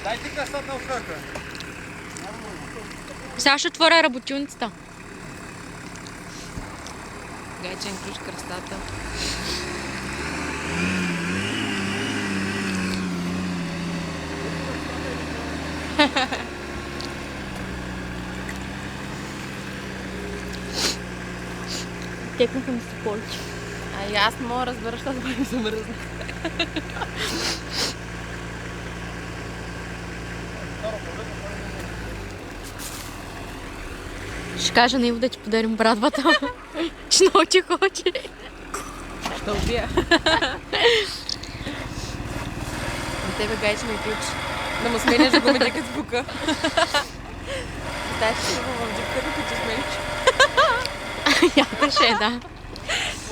Дайте късата охрака. Сега ще отворя работилницата. Гайчен ключ кръстата. Текнаха ми се полче. А и аз не мога да разбера, защото това ми замръзна. Ще кажа на Иво да ти подарим брадвата. Ще много ти хоче. Ще убия. На тебе гайчен ключ. Да му сменяш гумите като спука. Дай ще шуба в джипката, като смениш. Ядаше, да.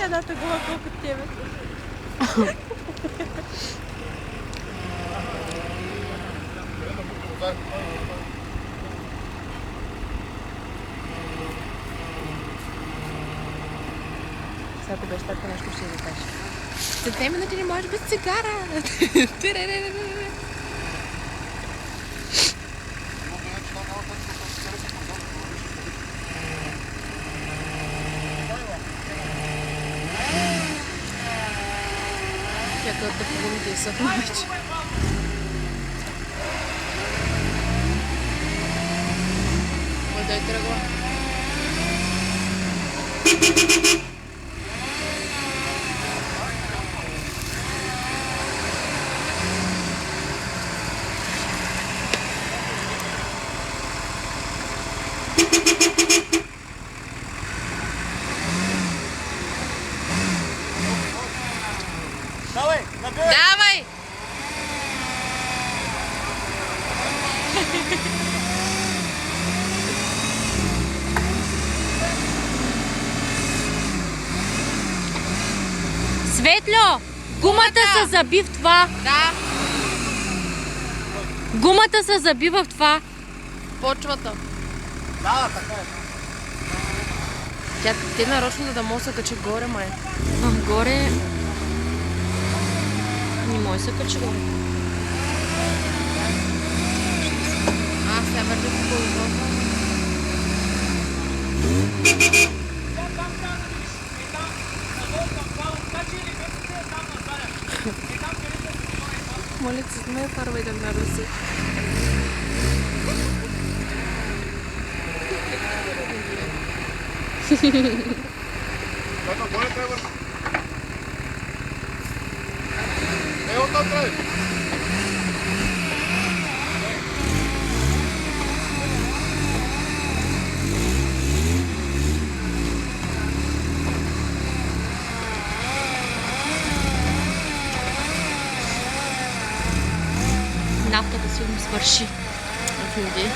Едната гума колко тебе. Сега ако беше така нещо ще ви кажа. За 2 минути не можеш без цигара. Чакай да погумите и съхна вече. Дай тръгва. Давай, набей! Давай! Светло! Гумата се заби в това. Да, Гумата се заби в това. почвата. Да, така е. Те нарочно да може да се качи горе, май. Горе... Не може да се качи горе. Сега върви по колото. Моля се, не фарвай да ме руси. Така, горе трябва. Оттам трябва. Нафтата си ми свърши. Офиди.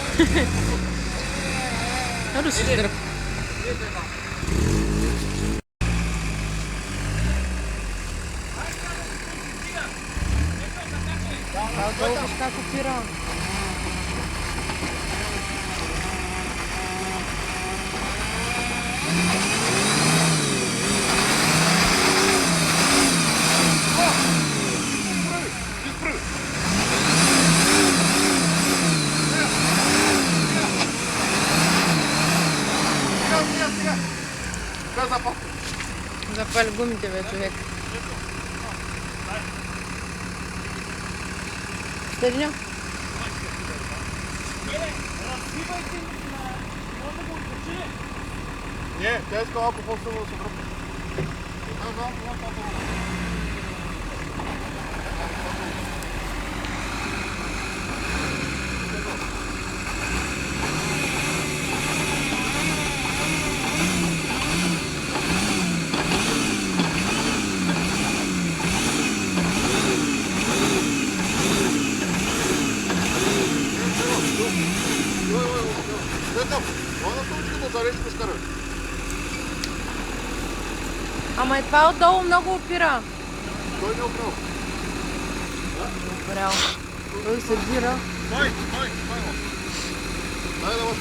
Да си дръп. Долу как опира. Запали гумите, бе, човек. Стариня? Не, тя иска малко по-силно да се връпне. Ама и това отдолу много опира. Той не е опрял. Опрял. Той се дира. Дай да вас.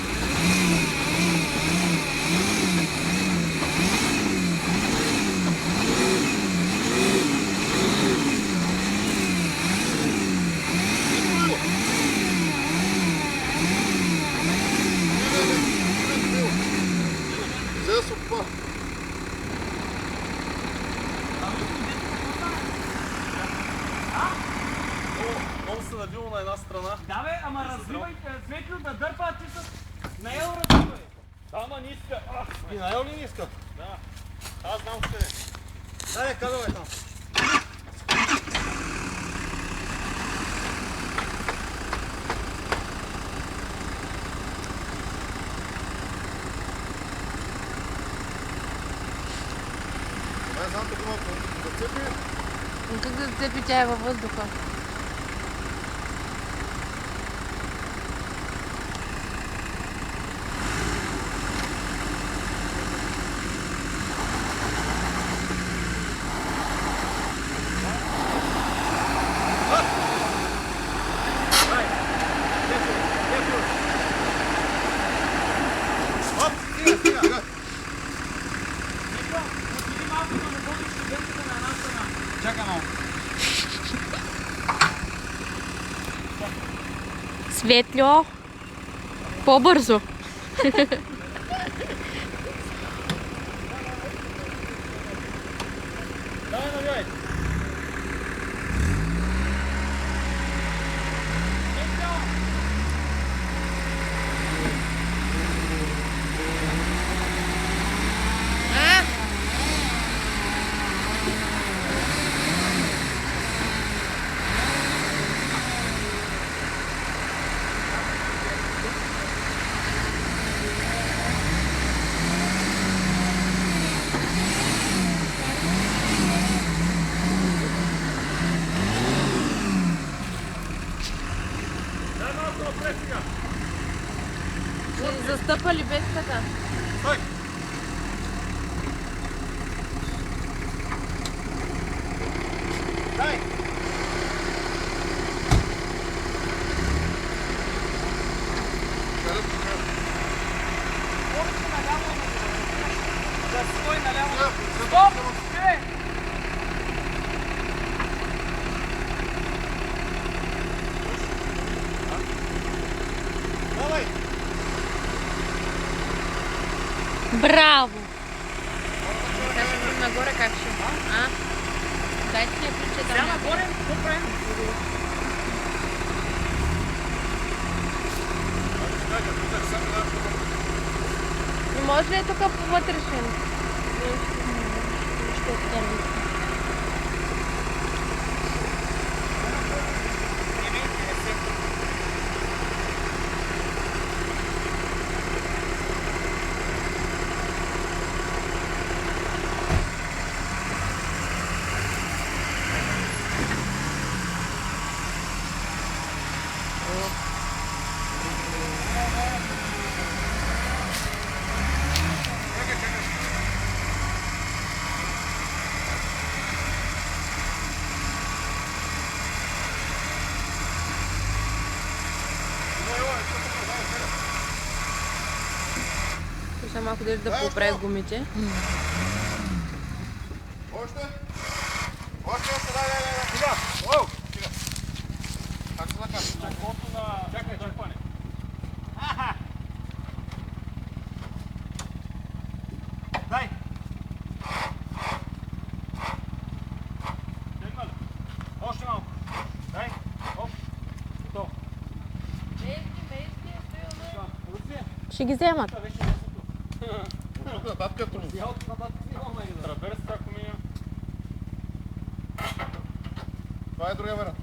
градило на една страна. Да бе, ама развивай, Светлио да дърпа, а ти с наел развивай. Да, ама не иска. И наел ли не иска? Да. Аз знам къде. Дай, казвай там. Дай, знам тук малко да цепи. Но как да цепи, тя е във въздуха? Оп, стига, стига. Светлио, отиди малко да находиш студентите на една страна. Чакай малко. Светлио, по-бързо. Давай, навяй. Светлио! Дай малко напред сега. Ще застъпа ли без така? Стой. Дай. Да стой наляво. Стоп! Е! Давай. Браво! Сега ще върна нагоре как ще? А? Дайте ми ключа Сега там. нагоре, какво правим? Не може ли тук по вътрешен? Ще малко да поправя гумите. Още? Още, дай. Сега. Оу, сега. Как се закача? Чакото на... Чакай, чакай. Дай. Седна ли? Още малко. Дай. Оп. Готово. Ще ги вземат. Тук нататък е трудно. Траберс, ако минем. Това е другия вариант.